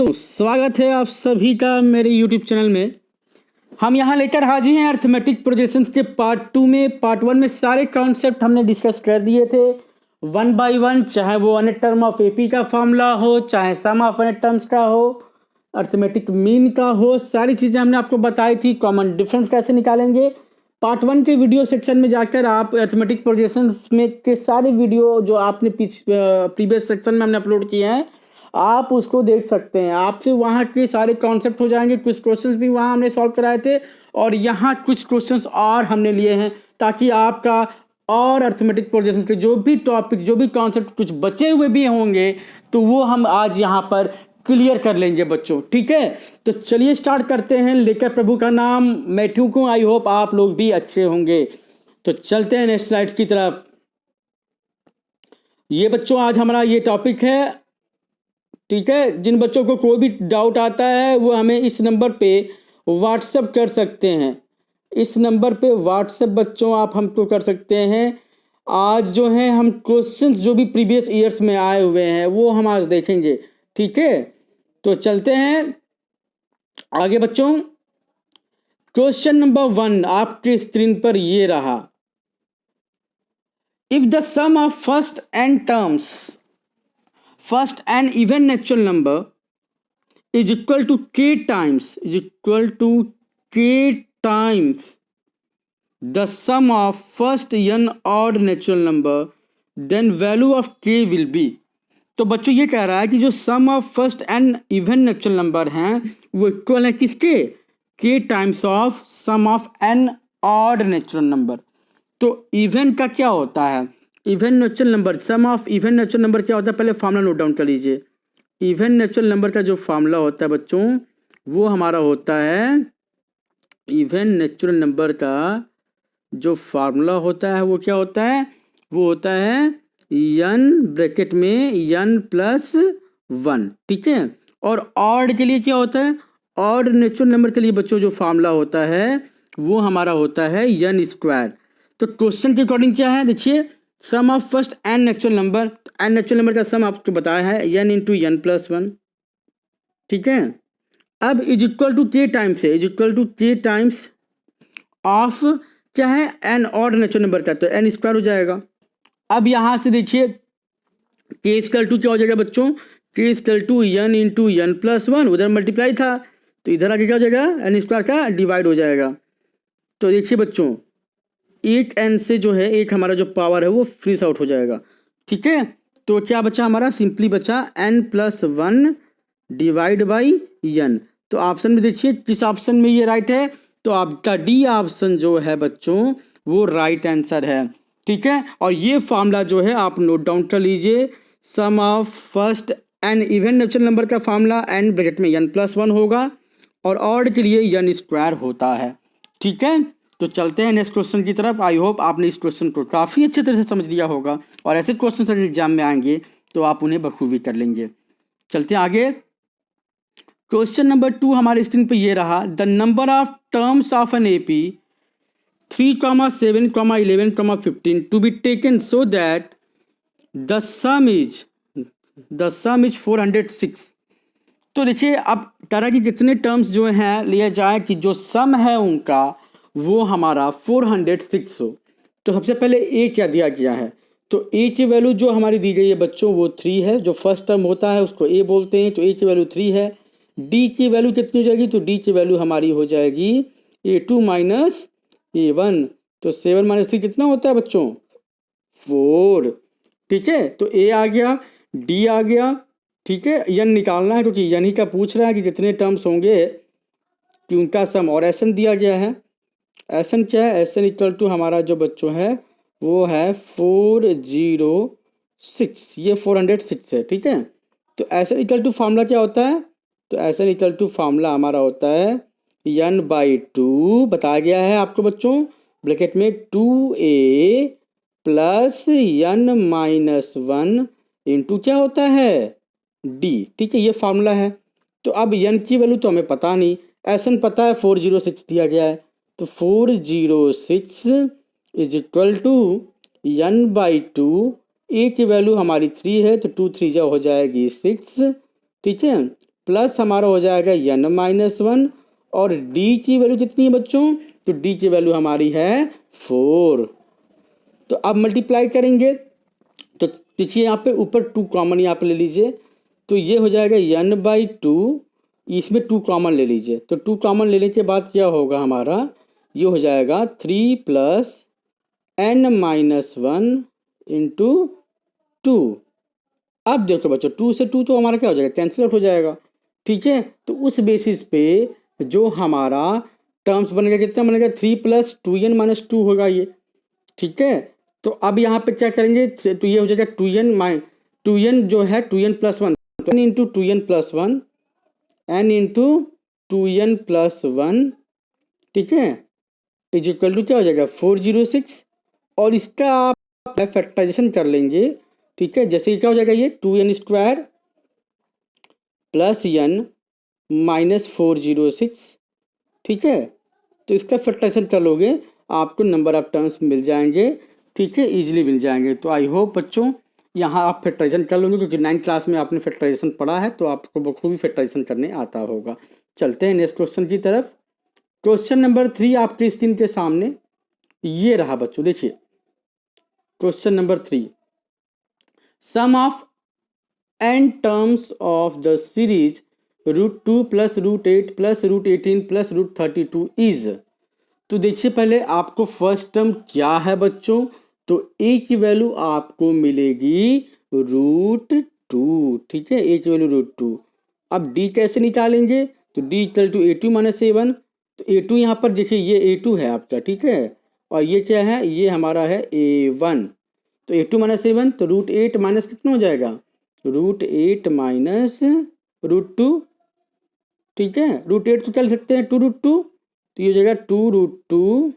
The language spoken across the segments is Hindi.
तो स्वागत है आप सभी का मेरे YouTube चैनल में। हम यहाँ लेकर हाजिर हैं अर्थमेटिक प्रोजेक्शंस के पार्ट 2 में। पार्ट 1 में सारे कॉन्सेप्ट हमने डिस्कस कर दिए थे वन बाय वन, चाहे वो अनेट टर्म ऑफ एपी का फॉर्मूला हो, चाहे सम ऑफ अनेट टर्म्स का हो, अर्थमेटिक मीन का हो, सारी चीज़ें हमने आपको बताई थी। कॉमन डिफरेंस कैसे निकालेंगे, पार्ट 1 के वीडियो सेक्शन में जाकर आप अर्थमेटिक प्रोजेक्शंस में के सारे वीडियो जो आपने प्रीवियस सेक्शन में हमने अपलोड किए हैं आप उसको देख सकते हैं। आपसे वहाँ के सारे कॉन्सेप्ट हो जाएंगे। कुछ क्वेश्चंस भी वहाँ हमने सॉल्व कराए थे और यहाँ कुछ क्वेश्चंस और हमने लिए हैं ताकि आपका और अर्थमेटिक प्रोजेक्शन के जो भी टॉपिक, जो भी कॉन्सेप्ट कुछ बचे हुए भी होंगे तो वो हम आज यहाँ पर क्लियर कर लेंगे बच्चों। ठीक है, तो चलिए स्टार्ट करते हैं। लेकर प्रभु का नाम मैं ठीक हूँ। आई होप आप लोग भी अच्छे होंगे। तो चलते हैं नेक्स्ट स्लाइड्स की तरफ। ये बच्चों आज हमारा ये टॉपिक है। ठीक है, जिन बच्चों को कोई भी डाउट आता है वो हमें इस नंबर पे व्हाट्सएप कर सकते हैं। इस नंबर पे व्हाट्सएप बच्चों आप हमको कर सकते हैं। आज जो है हम क्वेश्चंस जो भी प्रीवियस ईयर्स में आए हुए हैं वो हम आज देखेंगे। ठीक है, तो चलते हैं आगे बच्चों। क्वेश्चन नंबर 1 आपके स्क्रीन पर ये रहा। If the sum of first and even natural number is equal to k times the sum of first n odd natural number, then value of k will be। तो बच्चों ये कह रहा है कि जो sum of first and even natural number हैं वो इक्वल है किसके, k times of sum of n odd natural number. तो इवन का क्या होता है, even natural number, sum of even natural number क्या होता है, पहले फॉर्मूला नोट डाउन कर लीजिए। इवन नेचुरल नंबर का जो फॉर्मूला होता है बच्चों वो हमारा होता है, इवन नेचुरल नंबर का जो फार्मूला होता है वो क्या होता है, वो होता है n ब्रैकेट में n प्लस 1। ठीक है, और ऑड के लिए क्या होता है, ऑड नेचुरल नंबर के लिए बच्चों जो फार्मूला होता है वो हमारा होता है n स्क्वायर। तो क्वेश्चन के अकॉर्डिंग क्या है, देखिए sum of first n natural number, n natural number का सम आपको बताया है n इंटू n प्लस 1। ठीक है, अब इज इक्वल टू के टाइम्स है, इज इक्वल टू के टाइम्स ऑफ क्या है, एन ऑड नेचुरल नंबर का, तो n स्क्वायर हो जाएगा। अब यहां से देखिए के स्क्वायर टू क्या हो जाएगा बच्चों, के square to n into n plus 1, उधर मल्टीप्लाई था तो इधर आके क्या हो जाएगा, n स्क्वायर का डिवाइड हो जाएगा। तो देखिए बच्चों एक n से जो है एक हमारा जो पावर है वो फ्रीज आउट हो जाएगा। ठीक है, तो क्या बचा हमारा, सिंपली बचा n plus 1 divide by n। तो ऑप्शन में देखिए किस ऑप्शन में ये राइट है, तो आपका डी ऑप्शन जो है बच्चों वो राइट आंसर है। ठीक है, और ये फार्मूला जो है आप नोट डाउन कर लीजिए। Sum of first n even natural number का फार्मूला n ब्रैकेट में n प्लस 1 होगा और ऑड के लिए n स्क्वायर होता है। ठीक है, तो चलते हैं नेक्स्ट क्वेश्चन की तरफ। आई होप आपने इस क्वेश्चन को काफ़ी अच्छे तरह से समझ लिया होगा और ऐसे क्वेश्चन अगर एग्जाम में आएंगे तो आप उन्हें बखूबी कर लेंगे। चलते हैं आगे। क्वेश्चन नंबर 2 हमारे स्क्रीन पे ये रहा। The number of terms of an AP 3, 7, 11, 15 to be taken so that the sum is 406। तो देखिए अब तरह की कितने टर्म्स जो हैं लिए जाए कि जो सम है उनका वो हमारा 406 हो। तो सबसे पहले ए क्या दिया गया है, तो ए की वैल्यू जो हमारी दी गई है बच्चों वो 3 है। जो फर्स्ट टर्म होता है उसको ए बोलते हैं, तो ए की वैल्यू 3 है। डी की वैल्यू कितनी हो जाएगी, तो डी की वैल्यू हमारी हो जाएगी A2 माइनस A1। तो 7 माइनस 3 कितना होता है बच्चों, 4। ठीक है, तो ए आ गया, डी आ गया। ठीक है, एन निकालना है क्योंकि एन ही का पूछ रहा है कि कितने टर्म्स होंगे कि उनका सम, और एस एन दिया गया है। एस एन क्या है, एस एन इक्वल टू हमारा जो बच्चों है वो है 406, ये 406 है। ठीक है, तो S N equal to formula क्या होता है, तो S N equal to formula हमारा होता है n/2 बताया गया है आपको बच्चों, ब्रैकेट में 2a plus n minus 1 into क्या होता है d। ठीक है, ये फार्मूला है। तो अब n की वैल्यू तो हमें पता नहीं, एस एन पता है 406 दिया गया है, तो 406 इज इक्वल टू n/2। ए की वैल्यू हमारी 3 है तो 2 3 जा हो जाएगी 6। ठीक है, प्लस हमारा हो जाएगा n माइनस 1 और d की वैल्यू कितनी है बच्चों, तो d की वैल्यू हमारी है 4। तो अब मल्टीप्लाई करेंगे तो देखिए यहाँ पे ऊपर 2 कॉमन यहाँ पे ले लीजिए, तो ये हो जाएगा n/2, इसमें 2 कॉमन ले लीजिए, तो 2 कॉमन लेने के बाद क्या होगा हमारा, ये हो जाएगा 3 प्लस n माइनस 1 इंटू 2। अब देखो बच्चों 2 से 2 तो हमारा क्या हो जाएगा, कैंसिल आउट हो जाएगा, ठीक है। तो उस बेसिस पे जो हमारा टर्म्स बनेगा कितना बनेगा, 3 प्लस 2n माइनस 2 होगा ये, ठीक है। तो अब यहाँ पे क्या करेंगे, तो ये हो जाएगा 2n जो है 2n प्लस 1, तो n into 2n plus 1, n into 2n plus 1, ठीक है, इज इक्वल टू क्या हो जाएगा 406। और इसका आप फैक्टराइजेशन कर लेंगे, ठीक है, जैसे कि क्या हो जाएगा ये 2n square plus n minus 406, ठीक है। तो इसका फैक्टराइजेशन कर लोगे आपको नंबर ऑफ टर्म्स मिल जाएंगे, ठीक है, इजीली मिल जाएंगे। तो आई होप बच्चों यहाँ आप फैक्टराइजेशन कर लोगे, क्योंकि 9th क्लास में आपने फैक्टराइजेशन पढ़ा है तो आपको बखूबी फैक्टराइजेशन करने आता होगा। चलते हैं नेक्स्ट क्वेश्चन की तरफ। क्वेश्चन नंबर 3 आपके स्क्रीन के सामने ये रहा बच्चों, देखिए question number 3, sum of n terms of the series √2 plus √8 plus √18 plus √32 is. तो देखिए पहले आपको फर्स्ट टर्म क्या है बच्चों, तो a की वैल्यू आपको मिलेगी √2, ठीक है, a की वैल्यू √2। अब d कैसे निकालेंगे, तो d equal to a2 minus a1, तो a2 यहाँ पर देखिए ये a2 है आपका, ठीक है, और ये क्या है, ये हमारा है a1, तो a2 माइनस a1, तो √8 माइनस कितना हो जाएगा, √8 माइनस √2, ठीक है, √8 तो चल सकते हैं 2√2, तो ये हो जाएगा 2√2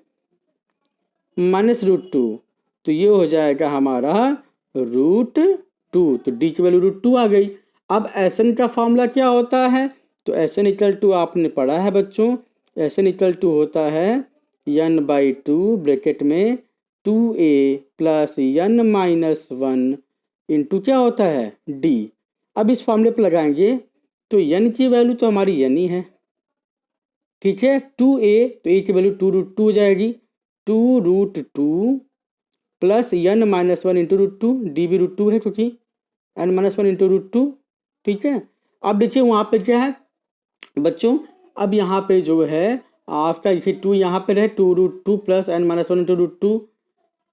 माइनस √2, तो ये हो जाएगा हमारा √2, तो d की वैल्यू √2 आ गई। अब Sn का फॉर्मूला क्या होता है, तो Sn इक्वल टू आपने पढ़ा है बच्चों, Sn इक्वल टू होता है n/2 ब्रैकेट में 2a plus n minus 1 into क्या होता है d। अब इस फॉर्मूले पर लगाएंगे तो n की वैल्यू तो हमारी n ही है, ठीक है, 2a, तो a की वैल्यू 2√2 हो जाएगी, 2√2 plus n minus 1 into √2, D भी √2 है क्योंकि n माइनस 1 इंटू √2, ठीक है। अब देखिए वहाँ पे क्या है बच्चों, अब यहाँ पे जो है आपका देखिए 2 यहाँ पे रहे 2√2 प्लस n माइनस 1 इंटू √2।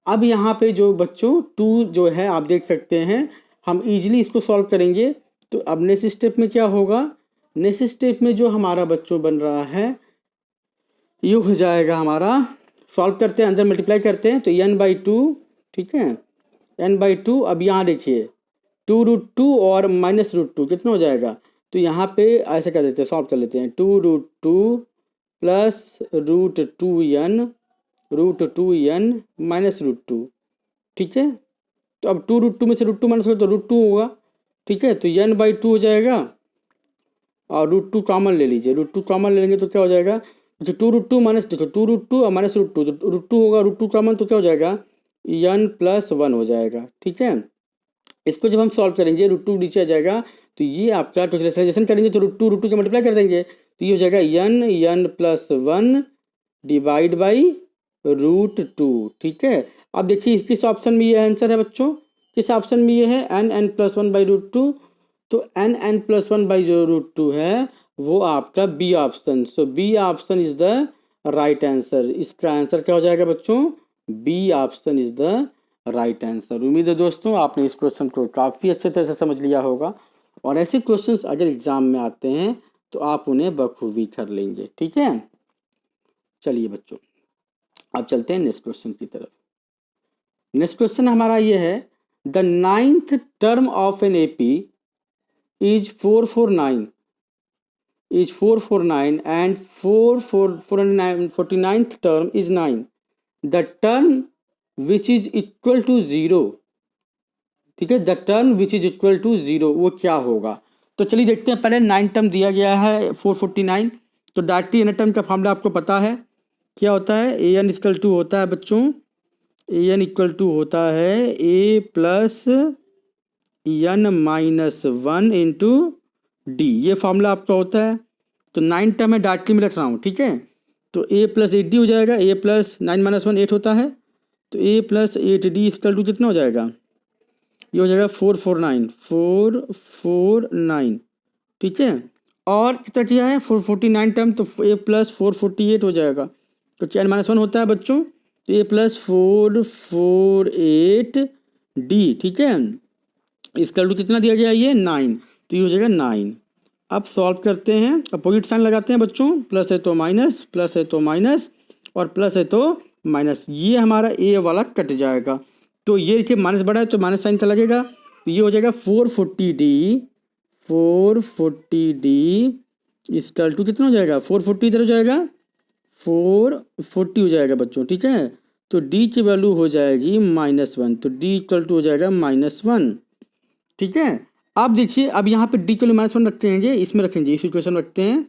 अब यहाँ पे जो बच्चों 2 जो है आप देख सकते हैं, हम इजीली इसको सॉल्व करेंगे। तो अब नेक्स्ट स्टेप में क्या होगा, नेक्स्ट स्टेप में जो हमारा बच्चों बन रहा है ये हो जाएगा हमारा, सॉल्व करते हैं, अंदर मल्टीप्लाई करते हैं, तो n/2, ठीक है, n/2। अब यहाँ देखिए 2√2 और माइनस √2 कितना हो जाएगा, तो यहाँ पे ऐसे कर देते हैं, सॉल्व कर लेते हैं, 2√2 प्लस √2n माइनस √2, ठीक है। तो अब 2√2 में से √2 माइनस करो तो √2 होगा, ठीक है, तो n/2 हो जाएगा और √2 कॉमन ले लीजिए, √2 कॉमन ले लेंगे तो क्या हो जाएगा, तो 2√2 माइनस, देखो 2√2 और माइनस √2, तो √2 होगा, √2 कॉमन तो क्या हो जाएगा n प्लस 1 हो जाएगा, ठीक है। इसको जब हम सॉल्व करेंगे √2 नीचे आ जाएगा, तो ये आपका टोटलाइजेशन करेंगे तो √2 के मल्टीप्लाई कर देंगे, तो ये हो जाएगा n प्लस 1 डिवाइड बाई √2, ठीक है। अब देखिए किस ऑप्शन में ये आंसर है बच्चों, किस ऑप्शन में ये है n प्लस 1 बाई √2, तो n प्लस 1 बाई जो √2 है वो आपका B option, so B option is the right answer. इसका आंसर क्या हो जाएगा बच्चों, B option is the right answer. उम्मीद है दोस्तों आपने इस क्वेश्चन को काफ़ी अच्छे तरह से समझ लिया होगा, और ऐसे क्वेश्चंस अगर एग्जाम में आते हैं तो आप उन्हें बखूबी कर लेंगे, ठीक है। चलिए बच्चों अब चलते हैं नेक्स्ट क्वेश्चन की तरफ। नेक्स्ट क्वेश्चन हमारा ये है, the 9th term of an AP is 449 and 449th term is 9, the term which is equal to 0, ठीक है, the term which is equal to 0 वो क्या होगा। तो चलिए देखते हैं, पहले 9 टर्म दिया गया है 449, तो डायरेक्टली एन टर्म का फॉर्मूला आपको पता है क्या होता है, ए एन इक्वल टू होता है बच्चों, ए एन इक्वल टू होता है a plus n minus 1 into d, ये फॉर्मूला आपका होता है। तो 9 टर्म है डायरेक्टली मैं रख रहा हूँ, ठीक है। तो ए प्लस 8 डी हो जाएगा, ए प्लस 9 माइनस 1 8 होता है, तो ए प्लस 8 डी इसकल टू कितना हो जाएगा, ये हो जाएगा 449, ठीक है। और कितना किया है 449 टर्म, तो ए प्लस 448 हो जाएगा, तो 10 माइनस 1 होता है बच्चों, तो ए प्लस 448 डी, ठीक है। इसका टू कितना दिया गया, ये 9, तो ये हो जाएगा 9। अब सॉल्व करते हैं, अपोजिट साइन लगाते हैं बच्चों, प्लस है तो माइनस, प्लस है तो माइनस, और प्लस है तो माइनस, ये हमारा ए वाला कट जाएगा। तो ये देखिए माइनस बड़ा है तो माइनस साइन का लगेगा, तो ये हो जाएगा 440D इसका टू कितना हो जाएगा, 440 इधर हो जाएगा, 440 हो जाएगा बच्चों, ठीक है। तो डी की वैल्यू हो जाएगी -1, तो डी इक्वल टू हो जाएगा -1, ठीक है। अब देखिए, अब यहाँ पे डी के लिए -1 रखते हैं, इसमें रखेंगे, इस इक्वेशन रखते हैं,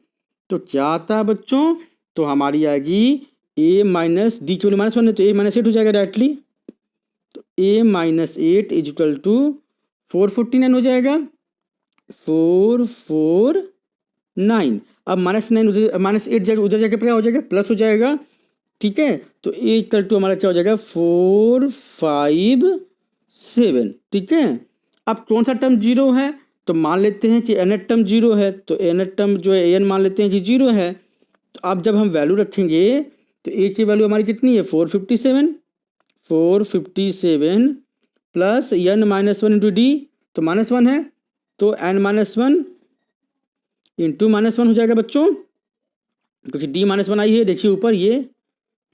तो क्या आता है बच्चों, तो हमारी आएगी a माइनस डी के लिए -1 है तो a -8 हो जाएगा डायरेक्टली, तो a -8 इज इक्वल टू 449 हो जाएगा, 449। अब -9 उधर, -8 जाएगा उधर जाके क्या हो जाएगा, प्लस हो जाएगा, ठीक है। तो a इक्वल टू हमारा क्या हो जाएगा 457, ठीक है। अब कौन सा टर्म जीरो है, तो मान लेते हैं कि nth टर्म जीरो है, तो nth टर्म जो है an मान लेते हैं कि जीरो है। तो अब जब हम वैल्यू रखेंगे तो a की वैल्यू हमारी कितनी है 457 plus n minus 1 into D, तो -1 है, तो n माइनस 1 इंटू -1 हो जाएगा बच्चों, क्योंकि d -1 आई है, देखिए ऊपर ये,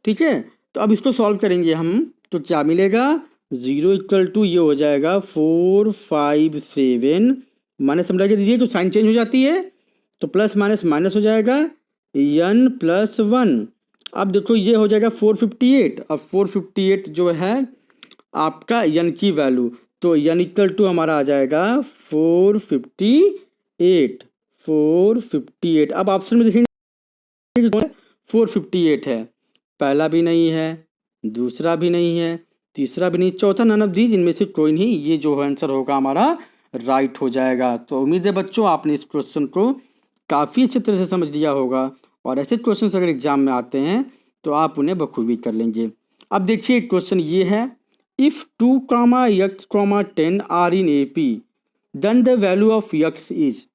ठीक है। तो अब इसको सॉल्व करेंगे हम, तो क्या मिलेगा, 0 इक्वल टू ये हो जाएगा 457, माइनस हम लगा दीजिए तो साइन चेंज हो जाती है, तो प्लस माइनस माइनस हो जाएगा n प्लस 1। अब देखो ये हो जाएगा 458, अब 458 जो है आपका n की वैल्यू, तो n इक्वल टू हमारा आ जाएगा 458। अब ऑप्शन में देखेंगे 458 है, पहला भी नहीं है, दूसरा भी नहीं है, तीसरा भी नहीं, चौथा नन ऑफ दीज, इनमें से कोई नहीं, ये जो आंसर होगा हमारा राइट हो जाएगा। तो उम्मीद है बच्चों आपने इस क्वेश्चन को काफ़ी अच्छी तरह से समझ लिया होगा, और ऐसे क्वेश्चन अगर एग्जाम में आते हैं तो आप उन्हें बखूबी कर लेंगे। अब देखिए क्वेश्चन ये है, if 2, x, 10 are in AP then the value of x is,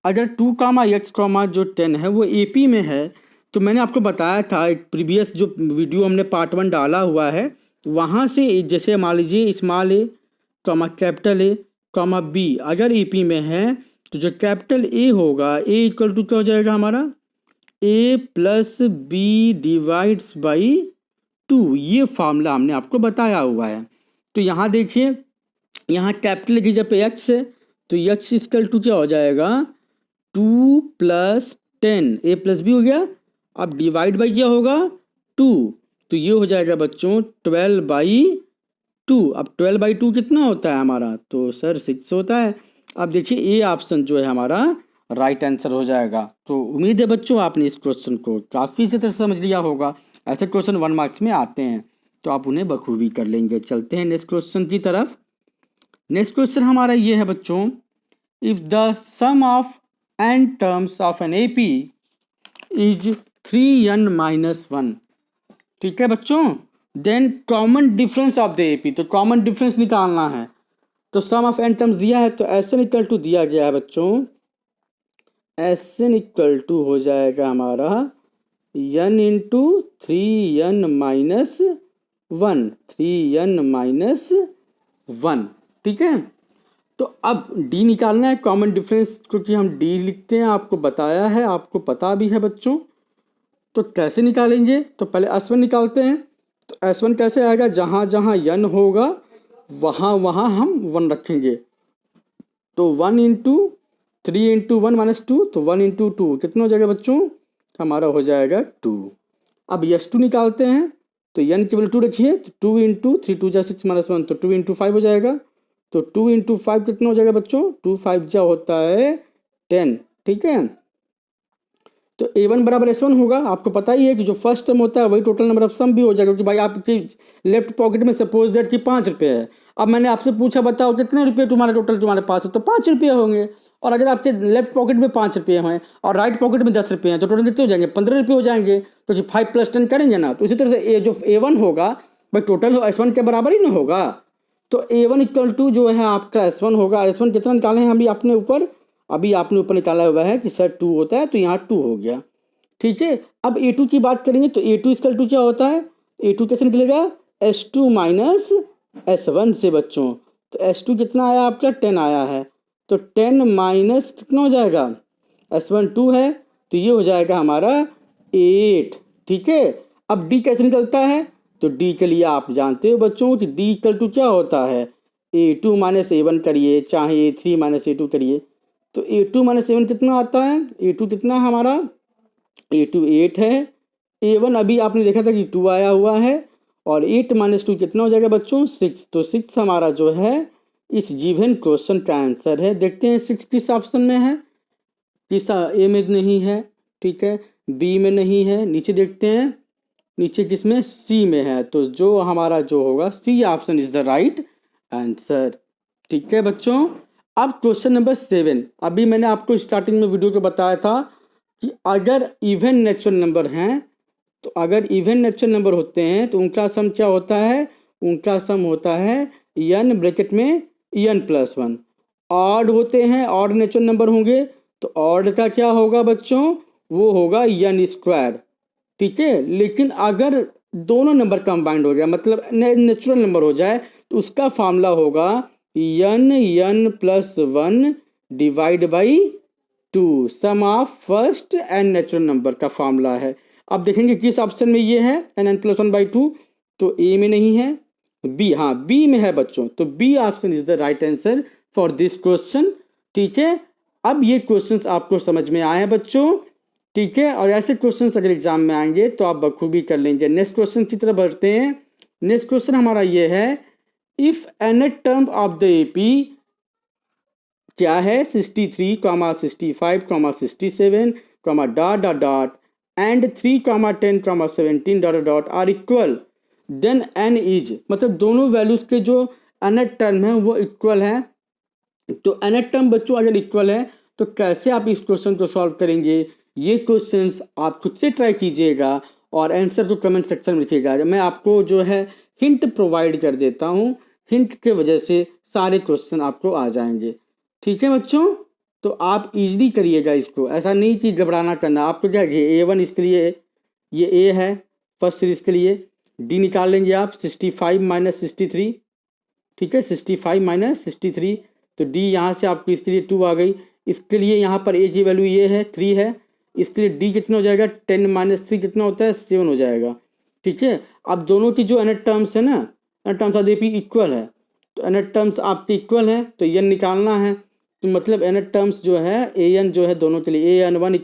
अगर 2, x, जो 10 है वो AP में है, तो मैंने आपको बताया था एक प्रीवियस जो वीडियो हमने पार्ट 1 डाला हुआ है, वहाँ से जैसे मान लीजिए small a, capital A, B अगर AP में है, तो जो कैपिटल A होगा A इक्वल टू क्या हो जाएगा हमारा A plus B divides by 2, ये फार्मूला हमने आपको बताया हुआ है। तो यहाँ देखिए, यहाँ कैपिटल की जब x है तो x इक्वल टू क्या हो जाएगा 2 प्लस 10, A प्लस B हो गया, अब डिवाइड बाई क्या होगा 2, तो ये हो जाएगा बच्चों 12/2। अब 12/2 कितना होता है हमारा, तो सर 6 होता है। अब देखिए ए ऑप्शन जो है हमारा राइट आंसर हो जाएगा। तो उम्मीद है बच्चों आपने इस क्वेश्चन को काफ़ी अच्छी तरह से समझ लिया होगा, ऐसे क्वेश्चन 1 मार्क्स में आते हैं तो आप उन्हें बखूबी कर लेंगे। चलते हैं नेक्स्ट क्वेश्चन की तरफ। नेक्स्ट क्वेश्चन हमारा ये है बच्चों, if the sum of n terms of an AP is 3n minus 1, ठीक है बच्चों, then common difference of the AP, तो कॉमन डिफरेंस निकालना है। तो सम ऑफ n टर्म्स दिया है, तो Sn इक्वल टू दिया गया है बच्चों, Sn इक्वल टू हो जाएगा हमारा n इंटू 3n माइनस 1, ठीक है। तो अब d निकालना है कॉमन डिफरेंस, क्योंकि हम d लिखते हैं, आपको बताया है, आपको पता भी है बच्चों। तो कैसे निकालेंगे, तो पहले S1 निकालते हैं। तो S1 कैसे आएगा, जहाँ जहाँ n होगा वहाँ वहाँ हम 1 रखेंगे, तो 1 इंटू 3 इंटू 1 माइनस 2, तो 1 इंटू 2 कितना हो जाएगा बच्चों, हमारा हो जाएगा 2। अब S2 निकालते हैं, तो n की वैल्यू 2 रखिए, तो 2 इंटू 3 2 जा 6 माइनस 1, तो 2 इंटू 5 हो जाएगा, तो 2 इंटू 5 कितना हो जाएगा बच्चों, 2 5 जा होता है 10, ठीक है। तो A1 बराबर S1 होगा, आपको पता ही है कि जो फर्स्ट टर्म होता है वही टोटल नंबर ऑफ सम भी हो जाएगा, क्योंकि भाई आपके लेफ्ट पॉकेट में सपोज दैट कि 5 रुपये है। अब मैंने आपसे पूछा बताओ कितने रुपये तुम्हारे टोटल तुम्हारे पास है, तो 5 रुपये होंगे। और अगर आपके लेफ्ट पॉकेट में 5 रुपये हैं और राइट पॉकेट में 10 रुपये हैं तो टोटल कितने हो जाएंगे, 15 रुपये हो जाएंगे। तो जो 5 + 10 करेंगे ना, तो इसी तरह से जो A1 होगा भाई टोटल S1 के बराबर ही ना होगा। तो A1 = जो है आपका S1 होगा। S1 कितना निकाले हैं अभी आपने ऊपर निकाला हुआ है कि सर 2 होता है, तो यहाँ 2 हो गया, ठीक है। अब A2 की बात करेंगे तो A2 = क्या होता है, A2 कैसे निकलेगा, S2 - S1 से बच्चों। तो S2 कितना आया आपका 10 आया है, तो 10 माइनस कितना हो जाएगा, S1 2 है तो ये हो जाएगा हमारा 8, ठीक है। अब D कैसे निकलता है, तो D के लिए आप जानते हो बच्चों कि D = क्या होता है, A2 - A1 करिए चाहे A3 - A2 करिए, तो A2 - A1 कितना आता है, A2 कितना हमारा, A2 8 है, A1 अभी आपने देखा था कि 2 आया हुआ है, और 8 - 2 कितना हो जाएगा बच्चों 6। तो 6 हमारा जो है इस गिवन क्वेश्चन का आंसर है। देखते हैं 6 किस ऑप्शन में है, किस ए में नहीं है, ठीक है, बी में नहीं है, नीचे देखते हैं, नीचे किसमें, सी में है। तो जो हमारा जो होगा C option is the right answer, ठीक है बच्चों। अब क्वेश्चन नंबर 7, अभी मैंने आपको स्टार्टिंग में वीडियो को बताया था कि अगर इवन नेचुरल नंबर हैं, तो अगर इवन नेचुरल नंबर होते हैं तो उनका सम क्या होता है, उनका सम होता है n ब्रैकेट में n+1। ऑड होते हैं, ऑड नेचुरल नंबर होंगे तो ऑड का क्या होगा बच्चों, वो होगा n², ठीक है। लेकिन अगर दोनों नंबर कंबाइंड हो गया, मतलब नेचुरल नंबर हो जाए, तो उसका फार्मूला होगा n+1 divide by 2, sum of first and natural number का फार्मूला है। अब देखेंगे किस ऑप्शन में ये है n+1/2, तो ए में नहीं है, बी, हाँ बी में है बच्चों। तो B option is the right answer for this question, ठीक है। अब ये क्वेश्चंस आपको समझ में आए हैं बच्चों, ठीक है। और ऐसे क्वेश्चंस अगर एग्जाम में आएंगे तो आप बखूबी कर लेंगे। नेक्स्ट क्वेश्चन की तरफ बढ़ते हैं। नेक्स्ट क्वेश्चन हमारा ये है, if nth term of the AP क्या है 63, 65, 67, dot dot dot and 3, 10, 17 dot dot are equal, then n is, मतलब दोनों वैल्यूज के जो nth टर्म है वो इक्वल है। तो nth टर्म बच्चों अगर इक्वल है तो कैसे आप इस क्वेश्चन को सॉल्व करेंगे, ये क्वेश्चंस आप खुद से ट्राई कीजिएगा और आंसर को कमेंट सेक्शन में लिखिएगा। मैं आपको जो है हिंट प्रोवाइड कर देता हूँ, हिंट के वजह से सारे क्वेश्चन आपको आ जाएंगे, ठीक है बच्चों। तो आप इजीली करिएगा इसको, ऐसा नहीं कि घबराना करना। आपको क्या A1 इसके लिए, ये A है फर्स्ट सीरीज के लिए, D निकाल लेंगे आप 65 - 63, ठीक है, 65 - 63, तो D यहाँ से आपकी इसके लिए 2 आ गई। इसके लिए यहाँ पर A की वैल्यू ये है 3 है, इसके लिए D कितना हो जाएगा 10 - 3 कितना होता है 7 हो जाएगा, ठीक है। अब दोनों की जो nth टर्म्स है ना, nth terms of AP equal है, तो nth टर्म्स आपके इक्वल है तो n निकालना है। तो मतलब nth टर्म्स जो है an जो है दोनों के लिए an1 =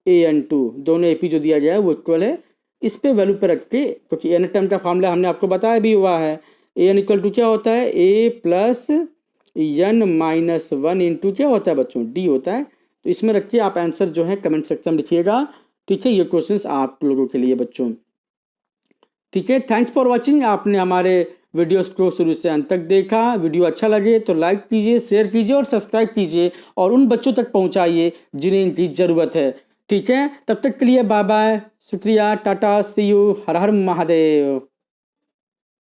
an2, दोनों AP जो दिया गया है वो इक्वल है। इस पे वैल्यू पे रख के, क्योंकि nth टर्म का फार्मूला हमने आपको बताया भी हुआ है, an = क्या होता है a + n - 1 क्या होता है बच्चों, D होता है। तो इसमें रख के आप आंसर जो है कमेंट सेक्शन में लिखिएगा, ठीक है। ये क्वेश्चंस आप लोगों के लिए बच्चों, ठीक है। थैंक्स फॉर वॉचिंग, आपने हमारे वीडियोस को शुरू से अंत तक देखा। वीडियो अच्छा लगे तो लाइक कीजिए, शेयर कीजिए और सब्सक्राइब कीजिए और उन बच्चों तक पहुंचाइए जिन्हें इनकी ज़रूरत है, ठीक है। तब तक के लिए बाय बाय, शुक्रिया, टाटा, सी यू, हर हर महादेव।